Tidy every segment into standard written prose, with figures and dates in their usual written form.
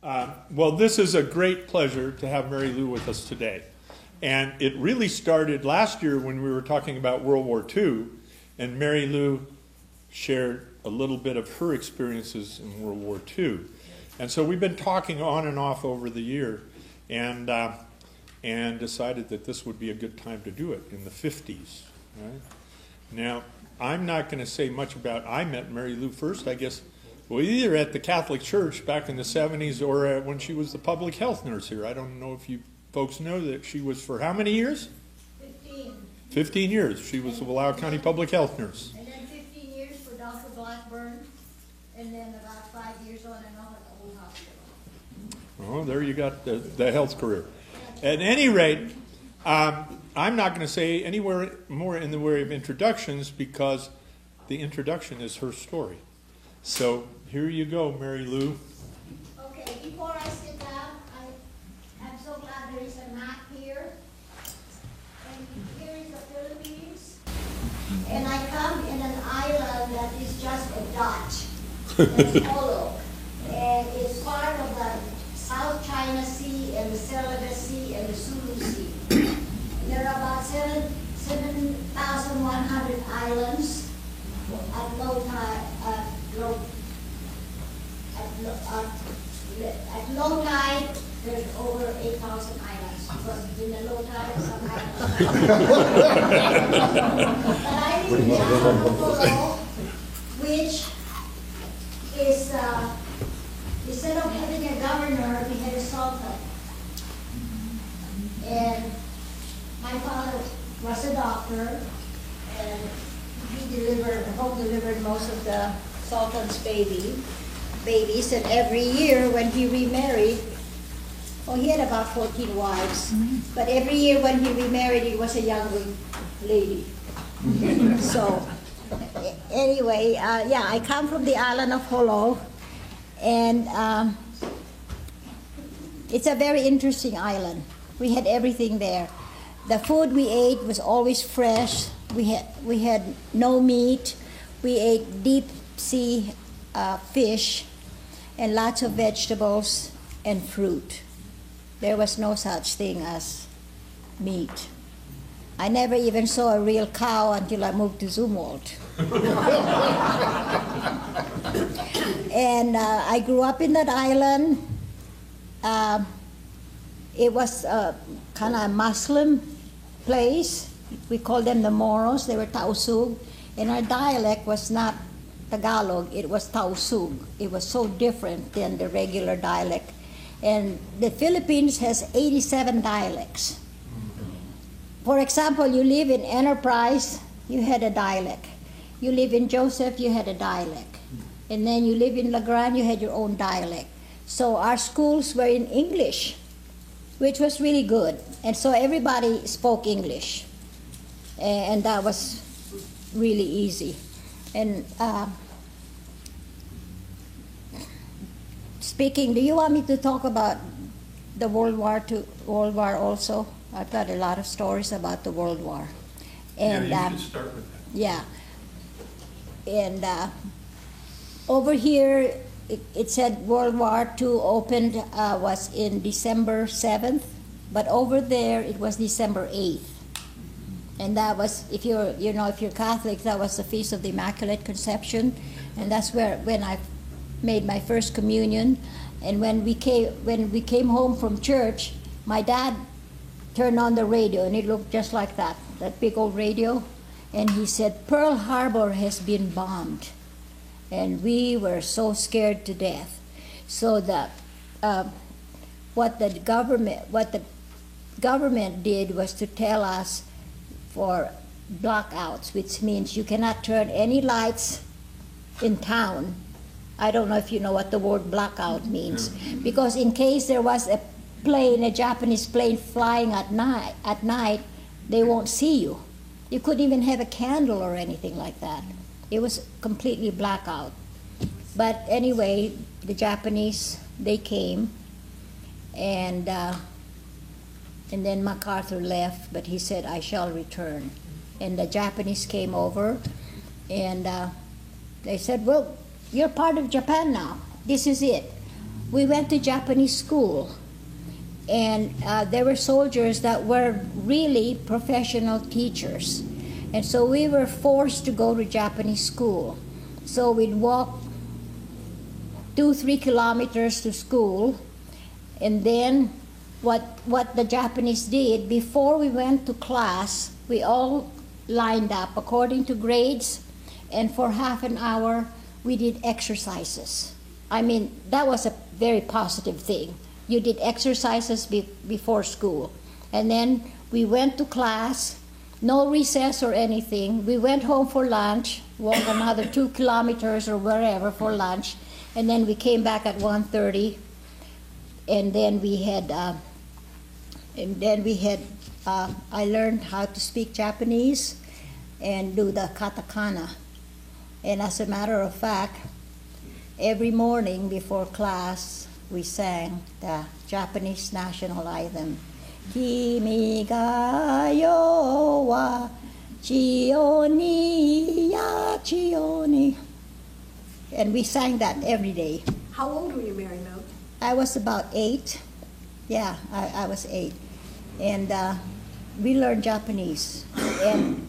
Well, this is a great pleasure to have Mary Lou with us today. And it really started last year when we were talking about World War II, and Mary Lou shared a little bit of her experiences in World War II. And so we've been talking on and off over the year, and decided that this would be a good time to do it in the 50s. Right? Now, I'm not going to say much about, I met Mary Lou first, I guess, well, either at the Catholic Church back in the 70s or when she was the public health nurse here. I don't know if you folks know that she was for how many years? 15. 15 years. She was the Wallowa County public health nurse. And then 15 years for Dr. Blackburn, and then about 5 years on and on at the old hospital. Oh, there you got the health career. At any rate, I'm not going to say anywhere more in the way of introductions because the introduction is her story. So here you go, Mary Lou. Okay, before I sit down, I'm so glad there is a map here. And here is the Philippines. And I come in an island that is just a dot. It's hollow. And it's part of the South China Sea and the Celebes Sea and the Sulu Sea. There are about 7,100 islands at low tide. At low tide, there's over 8,000 islands. Because in the low tide, some islands. But I live in the island of Polo, which is, instead of having a governor, we had a sultan. And my father was a doctor, and he delivered most of the sultan's babies, and every year when he remarried, he had about 14 wives, but every year when he remarried, it was a young lady. So, anyway, I come from the island of Holo, and it's a very interesting island. We had everything there. The food we ate was always fresh. We had no meat. We ate deep sea fish and lots of vegetables and fruit. There was no such thing as meat. I never even saw a real cow until I moved to Zumwalt. And I grew up in that island. It was kind of a Muslim place. We called them the Moros. They were Tausug. And our dialect was not Tagalog, it was Tausug. It was so different than the regular dialect. And the Philippines has 87 dialects. For example, you live in Enterprise, you had a dialect. You live in Joseph, you had a dialect. And then you live in La Grande, you had your own dialect. So our schools were in English, which was really good. And so everybody spoke English. And that was really easy. And speaking, do you want me to talk about the World War also? I've got a lot of stories about the World War. And, you should start with that. Yeah. And over here, it said World War II opened was in December 7th, but over there it was December 8th. And that was, if you're Catholic, that was the Feast of the Immaculate Conception, and that's when I made my first communion. And when we came home from church, my dad turned on the radio, and it looked just like that big old radio, and he said, "Pearl Harbor has been bombed," and we were so scared to death. So what the government did was to tell us for blackouts, which means you cannot turn any lights in town. I don't know if you know what the word blackout means, because in case there was a Japanese plane flying at night, they won't see you. You couldn't even have a candle or anything like that. It was completely blackout. But anyway, the Japanese, they came, and then MacArthur left, but he said, "I shall return." And the Japanese came over, and they said, "Well, you're part of Japan now. This is it. we went to Japanese school. And there were soldiers that were really professional teachers. And so we were forced to go to Japanese school. So we'd walk 2-3 kilometers to school. And then what the Japanese did, before we went to class, we all lined up according to grades. And for half an hour, we did exercises. I mean, that was a very positive thing. You did exercises before school. And then we went to class, no recess or anything. We went home for lunch, walked another 2 kilometers or wherever for lunch, and then we came back at 1:30. And then we had, I learned how to speak Japanese and do the katakana. And as a matter of fact, every morning before class, we sang the Japanese national anthem, Kimi ga yo wa chio ni ya chio ni. And we sang that every day. How old were you, Mary Lou? I was about 8. Yeah, I was 8. And we learned Japanese. And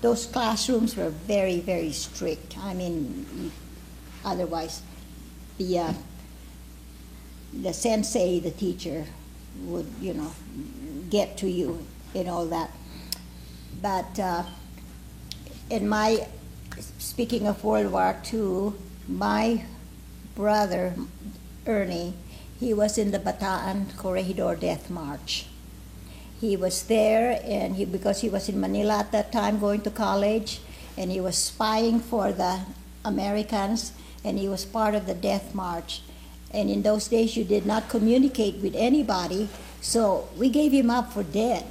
those classrooms were very, very strict. I mean, otherwise, the sensei, the teacher, would, get to you and all that. But speaking of World War II, my brother, Ernie, he was in the Bataan Corregidor Death March. He was there, and because he was in Manila at that time going to college, and he was spying for the Americans, and he was part of the Death March. And in those days, you did not communicate with anybody, so we gave him up for dead.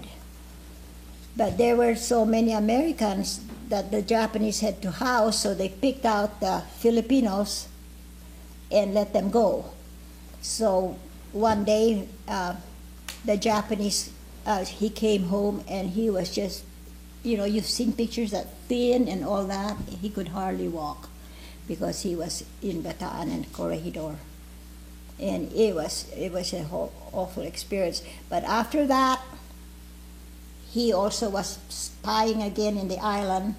But there were so many Americans that the Japanese had to house, so they picked out the Filipinos and let them go. So one day, the Japanese, he came home and he was just, you've seen pictures that thin and all that. He could hardly walk because he was in Bataan and Corregidor. And it was a whole awful experience. But after that, he also was spying again in the island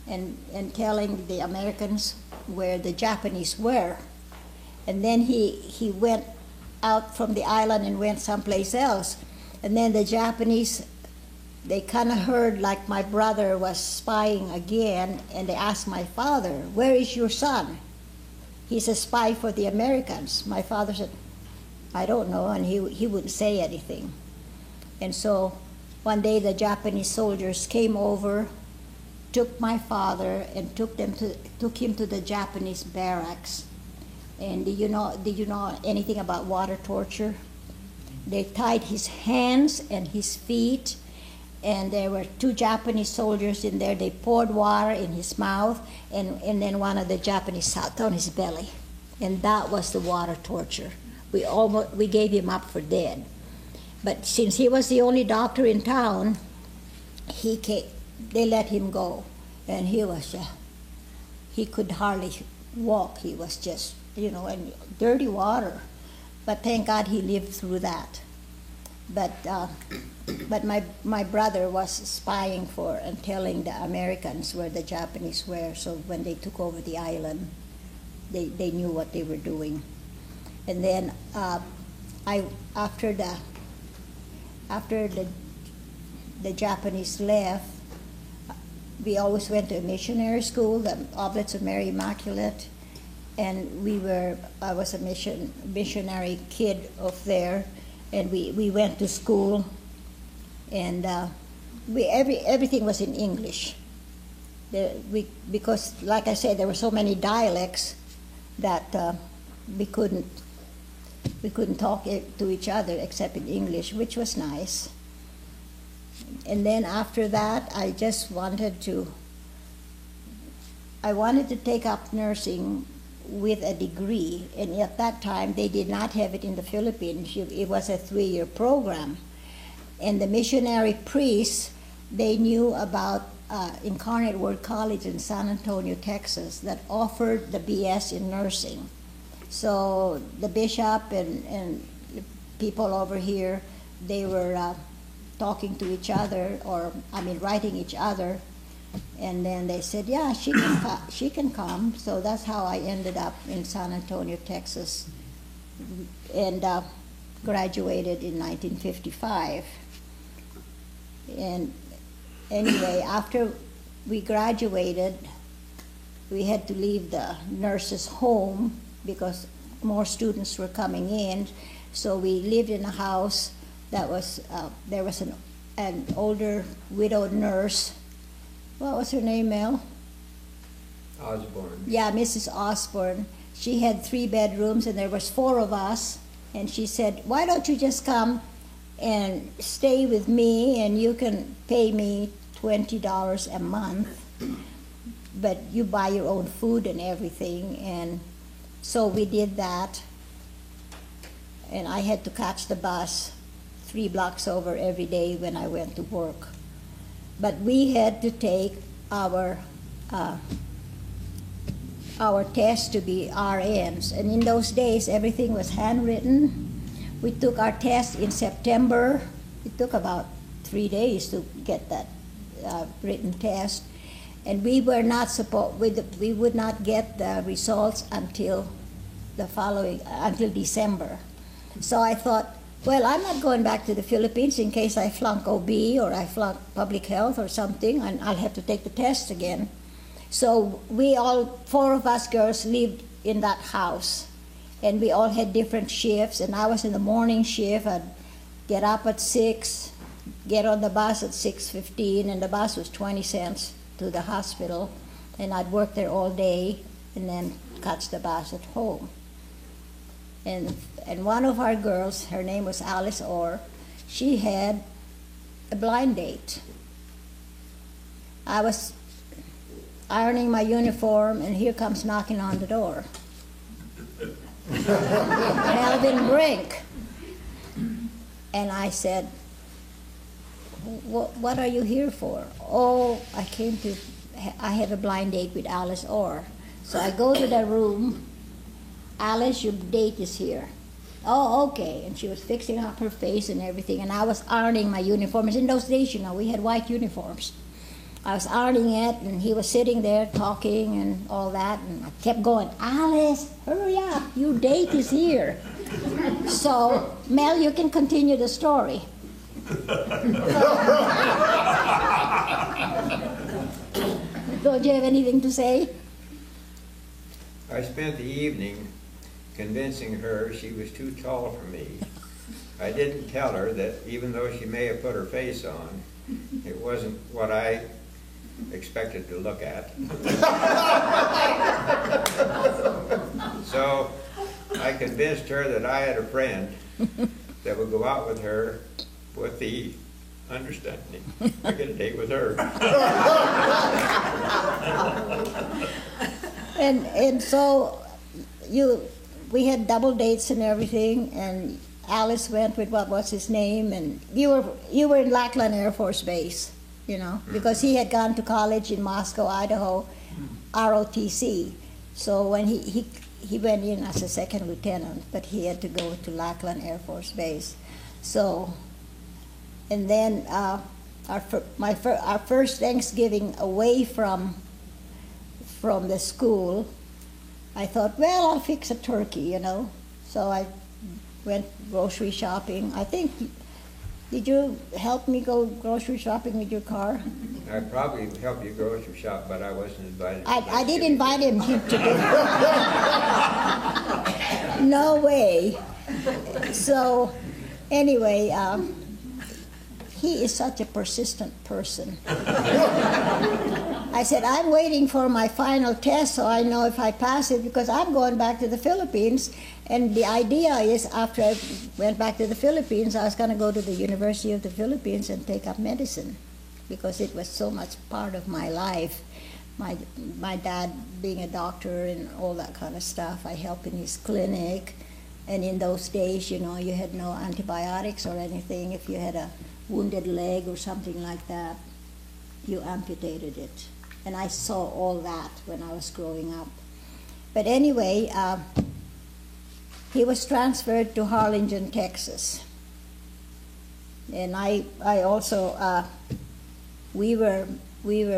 and telling the Americans where the Japanese were. And then he went out from the island and went someplace else. And then the Japanese, they kind of heard like my brother was spying again, and they asked my father, "Where is your son? He's a spy for the Americans." My father said, "I don't know," and he wouldn't say anything. And so one day the Japanese soldiers came over, took my father and took him to the Japanese barracks. And did you know anything about water torture? They tied his hands and his feet, and there were 2 Japanese soldiers in there. They poured water in his mouth, and then one of the Japanese sat on his belly. And that was the water torture. We gave him up for dead. But since he was the only doctor in town, they let him go. And he could hardly walk. He was just, in dirty water. But thank God he lived through that. But my brother was spying for and telling the Americans where the Japanese were, so when they took over the island, they knew what they were doing. And then after the Japanese left, we always went to a missionary school, the Oblates of Mary Immaculate, and I was a missionary kid of there, and we went to school, and everything was in English. Because, like I said, there were so many dialects that we couldn't talk to each other except in English, which was nice. And then after that, I wanted to take up nursing with a degree, and at that time they did not have it in the Philippines. It was a 3-year program, and the missionary priests, they knew about Incarnate Word College in San Antonio, Texas, that offered the BS in nursing. So the bishop and people over here, they were talking to each other, writing each other, and then they said, yeah, she can come. So that's how I ended up in San Antonio, Texas, and graduated in 1955. And anyway, after we graduated, we had to leave the nurses' home because more students were coming in. So we lived in a house that was, there was an older widowed nurse. What was her name, Mel? Osborne. Yeah, Mrs. Osborne. She had 3 bedrooms and there was 4 of us. And she said, why don't you just come and stay with me and you can pay me $20 a month, but you buy your own food and everything. And so we did that. And I had to catch the bus 3 blocks over every day when I went to work. But we had to take our test to be RNs. And in those days, everything was handwritten. We took our test in September. It took about 3 days to get that written test. And we were not we would not get the results until until December. So I thought, well, I'm not going back to the Philippines in case I flunk OB or I flunk public health or something, and I'll have to take the test again. So we all, 4 of us girls, lived in that house, and we all had different shifts, and I was in the morning shift. I'd get up at 6, get on the bus at 6:15, and the bus was 20 cents to the hospital, and I'd work there all day and then catch the bus at home. And one of our girls, her name was Alice Orr, she had a blind date. I was ironing my uniform, and here comes knocking on the door. Melvin Brink. And I said, what are you here for? Oh, I had a blind date with Alice Orr. So I go to the room. Alice, your date is here. Oh, okay. And she was fixing up her face and everything, and I was ironing my uniforms. In those days, we had white uniforms. I was ironing it, and he was sitting there talking and all that, and I kept going, Alice, hurry up, your date is here. So, Mel, you can continue the story. Don't you have anything to say? I spent the evening convincing her she was too tall for me. I didn't tell her that even though she may have put her face on, it wasn't what I expected to look at. So I convinced her that I had a friend that would go out with her with the understanding I get a date with her. And so we had double dates and everything, and Alice went with what was his name, and you were in Lackland Air Force Base, because he had gone to college in Moscow, Idaho, ROTC. So when he went in as a second lieutenant, but he had to go to Lackland Air Force Base. So, and then our first Thanksgiving away from the school, I thought, well, I'll fix a turkey, So I went grocery shopping. I think, did you help me go grocery shopping with your car? I probably helped you grocery shop, but I wasn't invited. I did invite him to do. No way. So, anyway, he is such a persistent person. I said, I'm waiting for my final test so I know if I pass it, because I'm going back to the Philippines. And the idea is, after I went back to the Philippines, I was going to go to the University of the Philippines and take up medicine, because it was so much part of my life. My dad being a doctor and all that kind of stuff, I helped in his clinic. And in those days, you had no antibiotics or anything. If you had a wounded leg or something like that, you amputated it. And I saw all that when I was growing up. But anyway, he was transferred to Harlingen, Texas. And I also, we were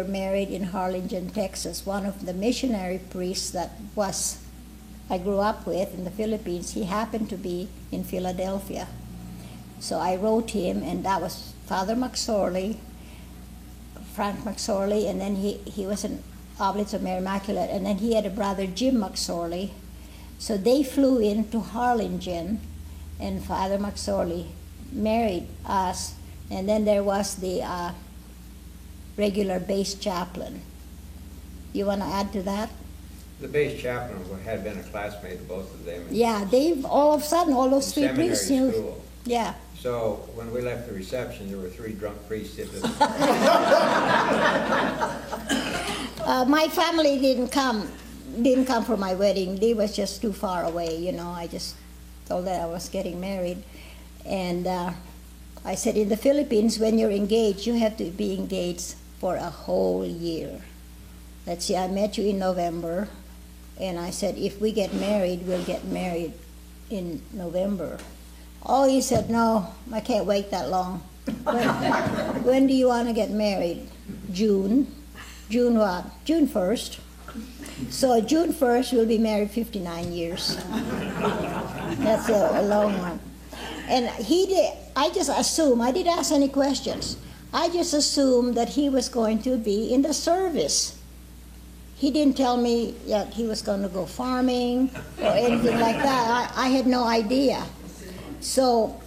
married in Harlingen, Texas. One of the missionary priests that I grew up with in the Philippines, he happened to be in Philadelphia. So I wrote him, and that was Father McSorley, Frank McSorley, and then he was an Oblates of Mary Immaculate, and then he had a brother, Jim McSorley. So they flew into Harlingen, and Father McSorley married us, and then there was the regular base chaplain. You want to add to that? The base chaplain had been a classmate of both of them. Yeah, they all of a sudden, all those three Seminary priests knew. school. Yeah. So when we left the reception, there were 3 drunk priests at the My family didn't come for my wedding. They was just too far away, you know. I just told that I was getting married. And I said, in the Philippines, when you're engaged, you have to be engaged for a whole year. Let's see, I met you in November, and I said, if we get married, we'll get married in November. Oh, he said, no, I can't wait that long. When do you want to get married? June. June what? June 1st. So June 1st, we'll be married 59 years. That's a long one. And I just assumed, I didn't ask any questions. I just assumed that he was going to be in the service. He didn't tell me that he was going to go farming or anything like that. I had no idea. So